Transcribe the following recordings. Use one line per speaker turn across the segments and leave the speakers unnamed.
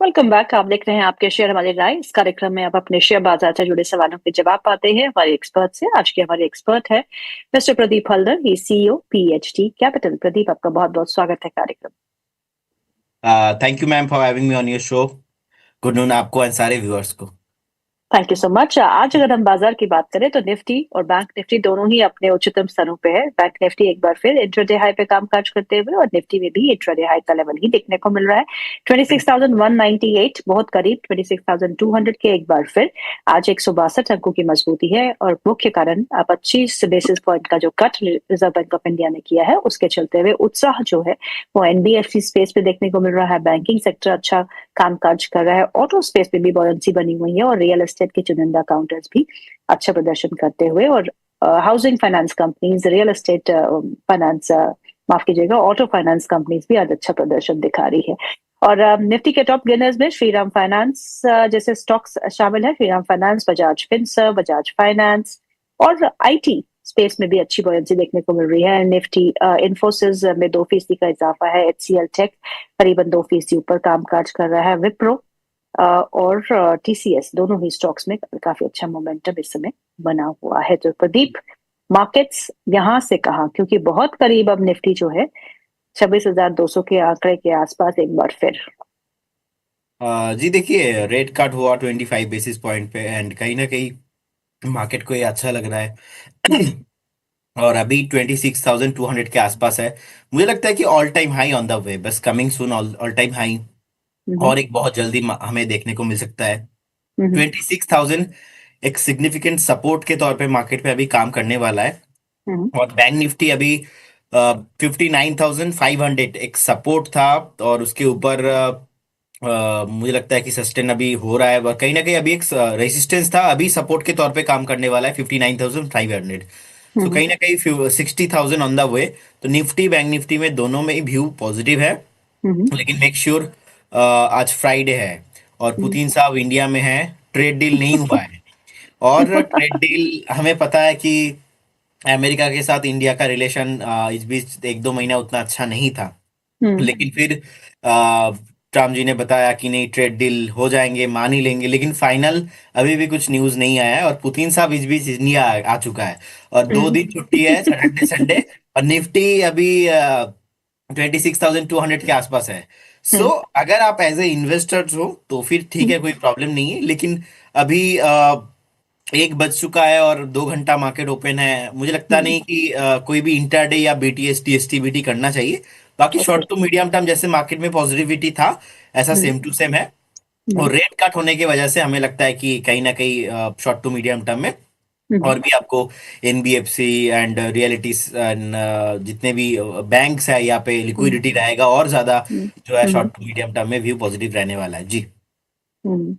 Welcome back. आप देख रहे हैं आपके शेयर हमारी राय। इस कार्यक्रम में आप अपने शेयर बाजार से जुड़े सवालों के जवाब पाते हैं हमारे एक्सपर्ट से। आज के हमारे एक्सपर्ट है मिस्टर प्रदीप हल्दर, ही सीईओ पीएचडी कैपिटल। प्रदीप, आपका बहुत बहुत स्वागत है कार्यक्रम।
Thank you ma'am for having me on your show. Good noon आपको एंड सारे व्यूअर्स को।
Thank you so much. आज अगर हम बाजार की बात करें तो निफ्टी और बैंक निफ्टी दोनों ही अपने उच्चतम स्तरों पे है। बैंक निफ्टी एक बार फिर इंट्राडे हाई पे कामकाज करते हुए और निफ्टी में भी इंट्राडे हाई का लेवल ही देखने को मिल रहा है। 26,198 बहुत करीब 26,200 के एक बार फिर आज 162 अंकों की मजबूती है। और मुख्य कारण 25 बेसिस पॉइंट का जो cut reserve bank of India ने किया है उसके चलते हुए उत्साह जो है वो एनबीएफसी स्पेस पे देखने को मिल रहा है। बैंकिंग सेक्टर अच्छा कामकाज कर रहा है। ऑटो स्पेस में भी बॉयंसी बनी हुई है और रियल एस्टेट के चुनिंदा काउंटर्स भी अच्छा प्रदर्शन करते हुए और housing finance companies, real estate finance, माफ कीजिएगा, ऑटो फाइनेंस कंपनीज भी आज अच्छा प्रदर्शन दिखा रही है। और निफ्टी के टॉप गेनर्स में श्रीराम फाइनेंस जैसे स्टॉक्स शामिल है। Shriram finance, Bajaj Finserv, Bajaj finance और आईटी स्पेस में भी अच्छी बॉयंसी देखने को मिल रही है। निफ्टी इंफोसिस में 2% का इजाफा है। एचसीएल टेक करीबन 2% ऊपर कामकाज कर रहा है। विप्रो और टीसीएस दोनों ही स्टॉक्स में काफी अच्छा मोमेंटम इस समय बना हुआ है। तो प्रदीप, मार्केट्स यहाँ से कहाँ, क्योंकि बहुत करीब अब निफ्टी जो है 26,200 के आंकड़े के आसपास एक बार फिर।
जी देखिए, रेट कट हुआ 25 बेसिस पॉइंट पे एंड कहीं ना कहीं मार्केट को ये अच्छा लग रहा है। और अभी 26,200 के आसपास है। मुझे लगता है कि all time high on the way, बस coming soon all time high.
हम्म।
और एक बहुत जल्दी हमें देखने को मिल सकता है।
हम्म।
26,000 एक सिग्निफिकेंट सपोर्ट के तौर पे मार्केट पे अभी काम करने वाला है।
हम्म।
और बैंक निफ्टी अभी 59,500 एक सपोर्ट था। और उसके ऊपर मुझे लगता है कि सस्टेन अभी हो रहा है और कहीं ना कहीं अभी एक रेजिस्टेंस था, अभी सपोर्ट के तौर पे काम करने वाला है 59,500। सो
हम्म।
कहीं ना कहीं 60,000 ऑन द वे। तो निफ्टी बैंक निफ्टी में दोनों में ही व्यू पॉजिटिव है।
हम्म।
लेकिन मेक श्योर आज फ्राइडे है और
हम्म।
पुतिन साहब इंडिया में है। ट्रेड डील नहीं हुआ है। और ट्रेड डील हमें पता है कि अमेरिका के साथ इंडिया का रिलेशन इस बीच एक दो महीना उतना अच्छा नहीं था।
हम्म।
लेकिन फिर ट्रम्प जी ने बताया कि नहीं, ट्रेड डील हो जाएंगे, मान ही लेंगे। लेकिन फाइनल अभी भी कुछ न्यूज नहीं आया है और पुतिन साहब इस बीच इंडिया आ चुका है। और 2 दिन छुट्टी है, सैटरडे संडे। और निफ्टी अभी 26,200 के आसपास है। सो
हम्म।
अगर आप एज ए इन्वेस्टर्स हो तो फिर ठीक
हम्म।
है, कोई प्रॉब्लम नहीं है। लेकिन अभी 1 बज चुका है और 2 घंटा मार्केट ओपन है। मुझे लगता
हम्म।
नहीं कि कोई भी इंटरडे या बीटीएस टीएसटी बीटी करना चाहिए। बाकी
okay.
Short to medium term जैसे मार्केट में पॉजिटिविटी था, ऐसा
हम्म।
सेम टू सेम है।
हम्म।
और रेट कट होने की वजह से हमें लगता है कि कहीं ना कहीं शॉर्ट टू मीडियम टर्म में
हम्म।
और भी आपको एनबीएफसी एंड रियलिटीज एंड जितने भी बैंक्स है यहाँ पे
हम्म।
लिक्विडिटी रहेगा और ज्यादा।
हम्म।
जो है
हम्म।
शॉर्ट टू मीडियम टर्म में व्यू पॉजिटिव रहने वाला है जी।
हम्म।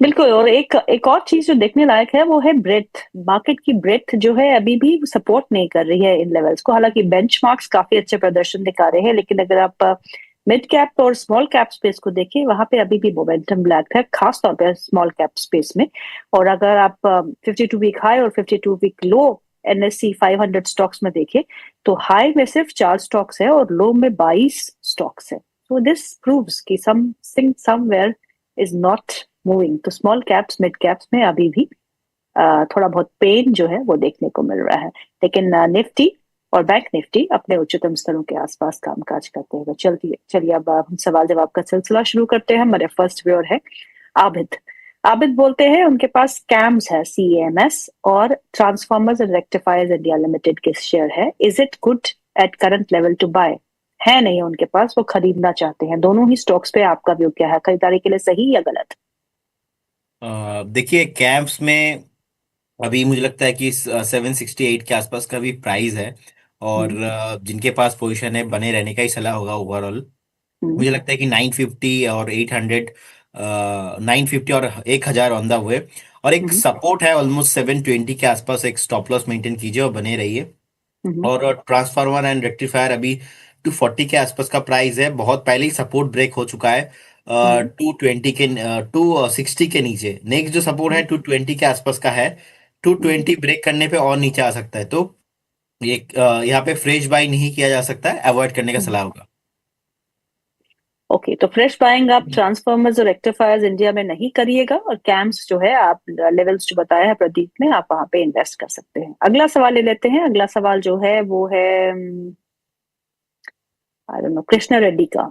बिल्कुल। और एक एक और चीज जो देखने लायक है वो है ब्रेथ। मार्केट की ब्रेथ जो है अभी भी सपोर्ट नहीं कर रही है इन लेवल्स को। हालांकि बेंचमार्क्स काफी अच्छे प्रदर्शन दिखा रहे हैं, लेकिन अगर आप मिड कैप और स्मॉल कैप स्पेस को देखें वहां पे अभी भी मोमेंटम ब्लैक है, खास तौर पे स्मॉल कैप स्पेस में। और अगर आप 52 वीक हाई और 52 वीक लो एनएससी 500 स्टॉक्स में देखें तो हाई में सिर्फ 4 स्टॉक्स है और लो में 22 स्टॉक्स है। सो दिस प्रूव्स कि something somewhere is not moving. तो स्मॉल कैप्स मिड कैप्स में अभी भी थोड़ा बहुत पेन जो है वो देखने को मिल रहा है। लेकिन निफ्टी और बैंक निफ्टी अपने उच्चतम स्तरों के आसपास कामकाज करते हुए चलती है। चलिए अब हम सवाल जवाब का सिलसिला शुरू करते हैं। हमारे फर्स्ट व्यूअर है आबिद। आबिद बोलते हैं उनके पास कैम्स है, सीएमएस और transformers and rectifiers India limited के शेयर है। Is it good at current level to buy? है नहीं है उनके पास, वो खरीदना चाहते हैं। दोनों ही स्टॉक्स पे आपका व्यू क्या है? खरीदारी के लिए सही या गलत?
देखिए, कैंप्स में अभी मुझे लगता है कि 768 के आसपास का भी प्राइस है। और
हम्म।
जिनके पास पोजीशन है बने रहने का ही सलाह होगा ओवरऑल।
हम्म।
मुझे लगता है कि 950 और 800, 950 और 1,000 ऑन द वे। और एक
हम्म।
सपोर्ट है ऑलमोस्ट 720 के आसपास, एक स्टॉप लॉस मेंटेन कीजिए और बने रहिए।
हम्म।
और ट्रांसफार्मर एंड रेक्टिफायर अभी 240 के आसपास का प्राइस है, बहुत पहले ही सपोर्ट ब्रेक हो चुका है।
हम्म।
220 के 260 के नीचे नेक्स्ट जो सपोर्ट है
हम्म।
220 के आसपास का है। To
hmm.
ट्वेंटी ब्रेक करने पे और नीचे आ सकता है। तो ये यहाँ पे फ्रेश बाई नहीं किया जा सकता है, अवॉइड करने का
हम्म।
सलाह होगा।
ओके, तो फ्रेश बाइंग आप ट्रांसफॉर्मर्स और रेक्टिफायर्स इंडिया में नहीं करिएगा, और कैम्स जो है आप लेवल्स जो बताया है प्रदीप ने, आप वहां पे इन्वेस्ट कर सकते हैं। अगला सवाल ले लेते हैं। अगला सवाल जो है वो है I don't know, Krishna Reddy का।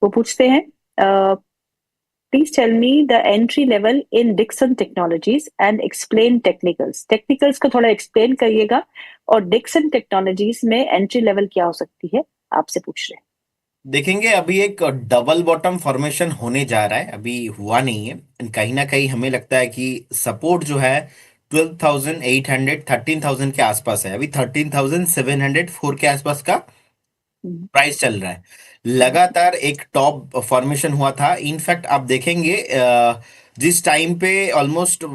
वो पूछते हैं, please tell me the entry level in Dixon technologies and explain technicals. Technicals को थोड़ा एक्सप्लेन करिएगा, और डिक्सन टेक्नोलॉजीज में एंट्री लेवल क्या हो सकती है, आपसे पूछ रहे
देखेंगे अभी एक डबल बॉटम फॉर्मेशन होने जा रहा है, अभी हुआ नहीं है। कहीं ना कहीं हमें लगता है कि सपोर्ट जो है 12,800 13,000 के आसपास है। अभी 13,704 के आसपास का
हैं।
प्राइस चल रहा है। लगातार एक टॉप फॉर्मेशन हुआ था। इनफैक्ट आप देखेंगे जिस टाइम पे ऑलमोस्ट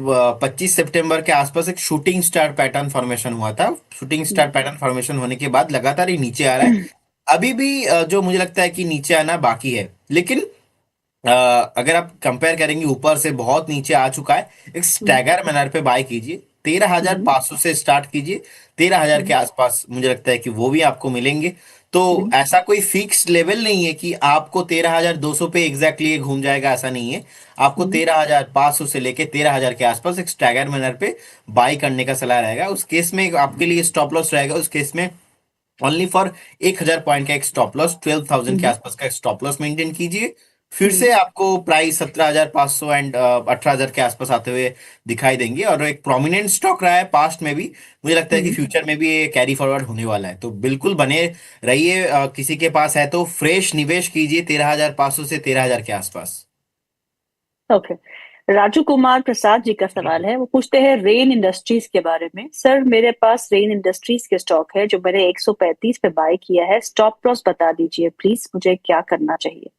25 सितंबर के आसपास एक शूटिंग स्टार पैटर्न फॉर्मेशन हुआ था। शूटिंग स्टार पैटर्न फॉर्मेशन होने के बाद लगातार ये नीचे आ रहा है। अभी भी जो मुझे लगता है कि नीचे आना बाकी है, लेकिन अ, अगर आप कंपेयर करेंगे ऊपर से बहुत नीचे आ चुका है। एक स्टैगर मैनर पे बाय कीजिए, 13,500 से स्टार्ट कीजिए। 13,000 के आसपास मुझे लगता है कि वो भी आपको मिलेंगे। तो ऐसा कोई फिक्स लेवल नहीं है कि आपको 13,200 पे एग्जैक्टली घूम जाएगा, ऐसा नहीं है। आपको 13,500 से लेके 13,000 के आसपास एक स्टैगर मैनर पे बाय करने का सलाह रहेगा। उस केस में आपके लिए स्टॉप लॉस रहेगा, उस केस में ओनली फॉर 1,000 पॉइंट का एक स्टॉप लॉस, 12,000 के आसपास का एक स्टॉप लॉस मेंटेन कीजिए। फिर से आपको प्राइस 17,500 एंड 18,000 के आसपास आते हुए दिखाई देंगे। और एक प्रोमिनेंट स्टॉक रहा है पास्ट में भी, मुझे लगता है कि फ्यूचर में भी ये कैरी फॉरवर्ड होने वाला है। तो बिल्कुल बने रहिए। किसी के पास है तो फ्रेश निवेश कीजिए 13,500 से 13,000 के आसपास।
ओके, राजू कुमार प्रसाद जी का सवाल है। वो पूछते हैं रेन इंडस्ट्रीज के बारे में। सर, मेरे पास रेन इंडस्ट्रीज के स्टॉक है जो मैंने 135 पे बाय किया है। स्टॉप लॉस बता दीजिए प्लीज, मुझे क्या करना चाहिए।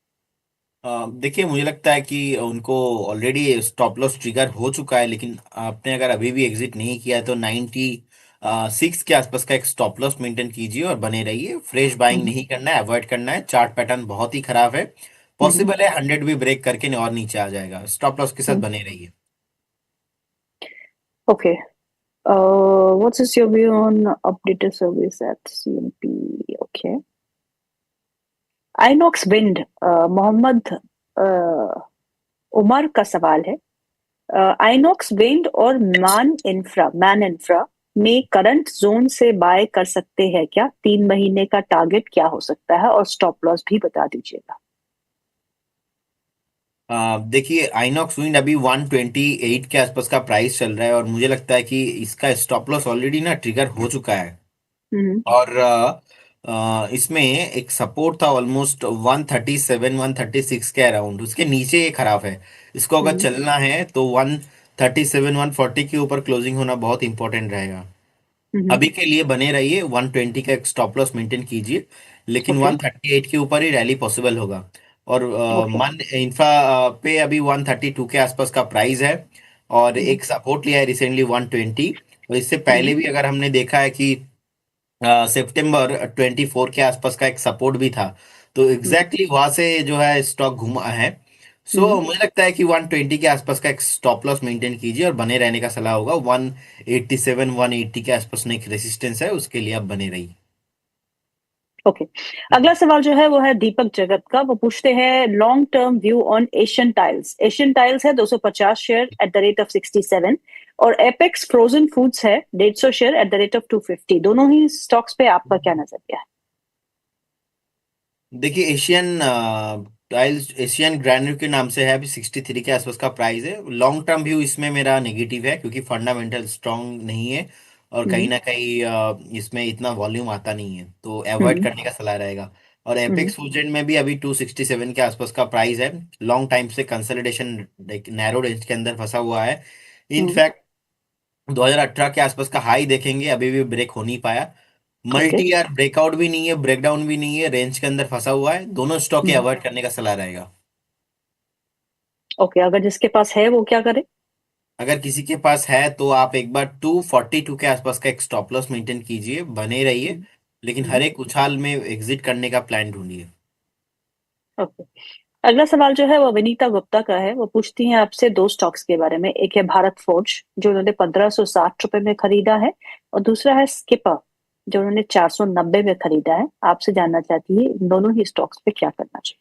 देखिए, मुझे लगता है कि उनको ऑलरेडी स्टॉप लॉस ट्रिगर हो चुका है, लेकिन आपने अगर अभी भी एग्जिट नहीं किया है तो 96 के आसपास का एक स्टॉप लॉस मेंटेन कीजिए और बने रहिए। फ्रेश बाइंग नहीं करना है, अवॉइड करना है। चार्ट पैटर्न बहुत ही खराब है। पॉसिबल है 100 भी ब्रेक करके और नीचे आ जाएगा। स्टॉप लॉस के साथ बने रहिए।
Okay, what's is your view on updated service at CMP. Okay, Inox wind, Mohammed Umar का सवाल है। आइनॉक्स विंड और मैन इंफ्रा में करंट जोन से बाय कर सकते हैं क्या? 3 महीने का टारगेट क्या हो सकता है, और स्टॉप लॉस भी बता दीजिएगा।
देखिए, आइनॉक्स विंड अभी 128 के आसपास का प्राइस चल रहा है, और मुझे लगता है कि इसका स्टॉप लॉस ऑलरेडी ना ट्रिगर हो चुका है।
हम्म।
और इसमें एक सपोर्ट था ऑलमोस्ट 137 136 के अराउंड, उसके नीचे ये खराब है। इसको अगर
हम्म।
चलना है तो 137 140 के ऊपर क्लोजिंग होना बहुत इंपॉर्टेंट रहेगा।
हम्म।
अभी के लिए बने रहिए, 120 का एक स्टॉप लॉस मेंटेन कीजिए। लेकिन
ओके।
138 के ऊपर ही रैली पॉसिबल होगा। और
ओके।
मन इंफ्रा पे अभी 132 के आसपास का प्राइस है। और
हम्म।
एक सपोर्ट लिया है रिसेंटली 120। और इससे
हम्म।
पहले भी अगर हमने देखा है कि सितंबर 24 के आसपास का एक सपोर्ट भी था। तो
हम्म।
एग्जैक्टली वहां से जो है स्टॉक घुमा है।
हम्म।
सो मुझे लगता है कि 120 के आसपास का एक स्टॉप लॉस मेंटेन कीजिए और बने रहने का सलाह होगा। 187 180 के आसपास में एक रेसिस्टेंस है, उसके लिए आप बने रहिए।
ओके, अगला सवाल जो है वो है दीपक जगत का। वो पूछते हैं long term view on Asian tiles. Asian tiles है 250 share at the rate of 67, और एपेक्स फ्रोजन फूड्स है 150 share at the rate of 250। दोनों ही स्टॉक्स पे आपका क्या नजरिया है?
देखिए, एशियन टाइल्स एशियन ग्रैन्यूल के नाम से है, अभी 63 के आसपास का प्राइस है। लॉन्ग टर्म व्यू इसमें मेरा नेगेटिव है, क्योंकि फंडामेंटल स्ट्रांग नहीं है। और कहीं
हम्म।
ना कहीं इसमें इतना वॉल्यूम आता नहीं है, तो अवॉइड
हम्म।
करने का सलाह रहेगा। और
हम्म।
एपेक्स फूजेंड में भी अभी 267 के आसपास का प्राइस है। लॉन्ग टाइम से कंसोलिडेशन नैरो रेंज के अंदर फंसा हुआ है।
हम्म।
इनफैक्ट 2018 के आसपास का हाई देखेंगे, अभी भी ब्रेक हो नहीं पाया।
ओके।
मल्टी यार ब्रेकआउट भी नहीं है, ब्रेकडाउन भी नहीं है, रेंज के अंदर फंसा हुआ है। दोनों स्टॉक के
हम्म।
अवॉइड करने का सलाह रहेगा।
ओके, अगर जिसके पास है वो क्या करे?
अगर किसी के पास है तो आप एक बार 242 के आसपास का एक स्टॉप लॉस मेंटेन कीजिए, बने रहिए।
हम्म।
लेकिन हर
हम्म।
एक उछाल में एग्जिट करने का प्लान ढूंढिए।
ओके, अगला सवाल जो है वो विनीता गुप्ता का है। वो पूछती हैं आपसे दो स्टॉक्स के बारे में। एक है भारत फोर्ज, जो उन्होंने 1560 रुपए में खरीदा है, और दूसरा है स्किपर, जो उन्होंने 490 में खरीदा है। आपसे जानना चाहती है इन दोनों ही स्टॉक्स पे क्या करना चाहिए।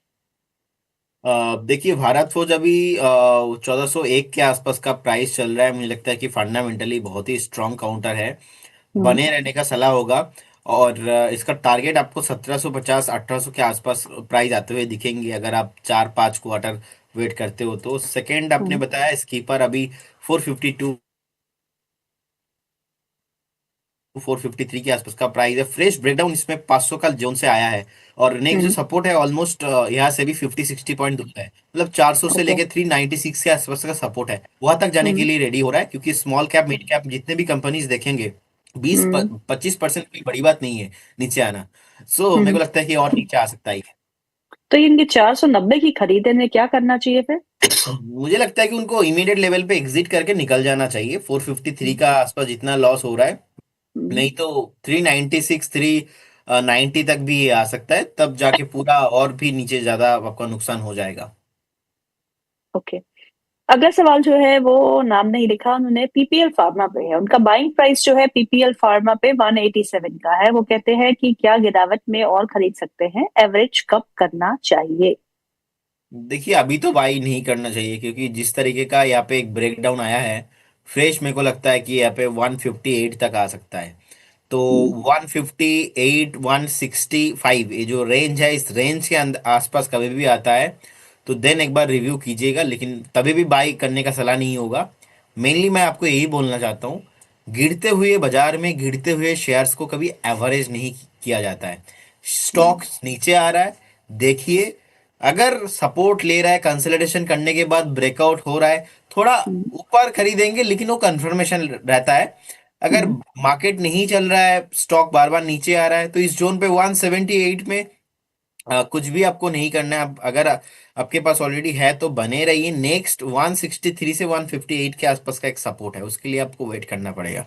देखिए भारत फोर्ज अभी 1401 के आसपास का प्राइस चल रहा है। मुझे लगता है कि फंडामेंटली बहुत ही स्ट्रांग काउंटर है,
हम्म।
बने रहने का सलाह होगा। और इसका टारगेट आपको 1750 1800 के आसपास प्राइस आते हुए दिखेंगे, अगर आप 4-5 क्वार्टर वेट करते हो तो। सेकंड आपने
हम्म।
बताया स्कीपर अभी 452 453 के आसपास का प्राइस है। फ्रेश ब्रेकडाउन इसमें 500 का जोन से आया है। और नेक्स्ट जो
हम्म।
सपोर्ट है ऑलमोस्ट यहाँ से भी 50-60 पॉइंट दूर है, मतलब 400 से
ओके।
लेके 396 के आसपास का सपोर्ट है, वहां तक जाने के
हम्म।
लिए रेडी हो रहा है। क्योंकि स्मॉल कैप मिड कैप जितने भी कंपनीज देखेंगे, बीस
हम्म।
25% कोई बड़ी बात नहीं है नीचे आना। सो मेरे
हम्म।
को लगता है कि और नीचे आ सकता है।
तो इनकी 490 की खरीदने क्या करना चाहिए फिर?
मुझे लगता है कि उनको इमीडिएट लेवल पे एग्जिट करके निकल जाना चाहिए, 453 का आसपास जितना लॉस हो रहा है।
हम्म।
नहीं तो 396 390 तक भी ये आ सकता है, तब जाके पूरा और भी नीचे ज्यादा आपका नुकसान हो जाएगा।
ओके। अगला सवाल जो है वो नाम नहीं लिखा उन्होंने, पीपीएल फार्मा पे है। उनका बाइंग प्राइस जो है पीपीएल फार्मा पे 187 का है। वो कहते हैं कि क्या गिरावट में और खरीद सकते हैं, एवरेज कब करना चाहिए?
देखिए अभी तो बाई नहीं करना चाहिए, क्योंकि जिस तरीके का यहाँ पे एक ब्रेकडाउन आया है फ्रेश, मेरे को लगता है कि यहाँ पे 158 तक आ सकता है। तो
हम्म।
158 165 ये जो रेंज है, इस रेंज के अंदर आसपास कभी भी आता है तो देन एक बार रिव्यू कीजिएगा, लेकिन तभी भी बाई करने का सलाह नहीं होगा। मेनली मैं आपको यही बोलना चाहता हूँ, गिरते हुए बाजार में गिरते हुए शेयर्स को कभी एवरेज नहीं किया जाता है।
हम्म।
स्टॉक नीचे आ रहा है, देखिए, अगर सपोर्ट ले रहा है, कंसोलिडेशन करने के बाद ब्रेकआउट हो रहा है, थोड़ा
हम्म।
ऊपर खरीदेंगे, लेकिन वो कंफर्मेशन रहता है। अगर
हम्म।
मार्केट नहीं चल रहा है, स्टॉक बार बार नीचे आ रहा है, तो इस जोन पे 178 में कुछ भी आपको नहीं करना है। अगर आपके पास ऑलरेडी है तो बने रहिए। नेक्स्ट 163 से 158 के आसपास का एक सपोर्ट है, उसके लिए आपको वेट करना पड़ेगा।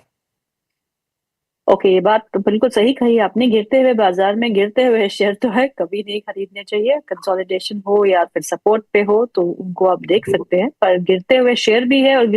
ओके, ये बात तो बिल्कुल सही कही आपने। गिरते हुए बाजार में गिरते हुए शेयर तो है कभी नहीं खरीदने चाहिए। कंसोलिडेशन हो या फिर सपोर्ट पे हो तो उनको आप देख सकते हैं, पर गिरते हुए शेयर भी है और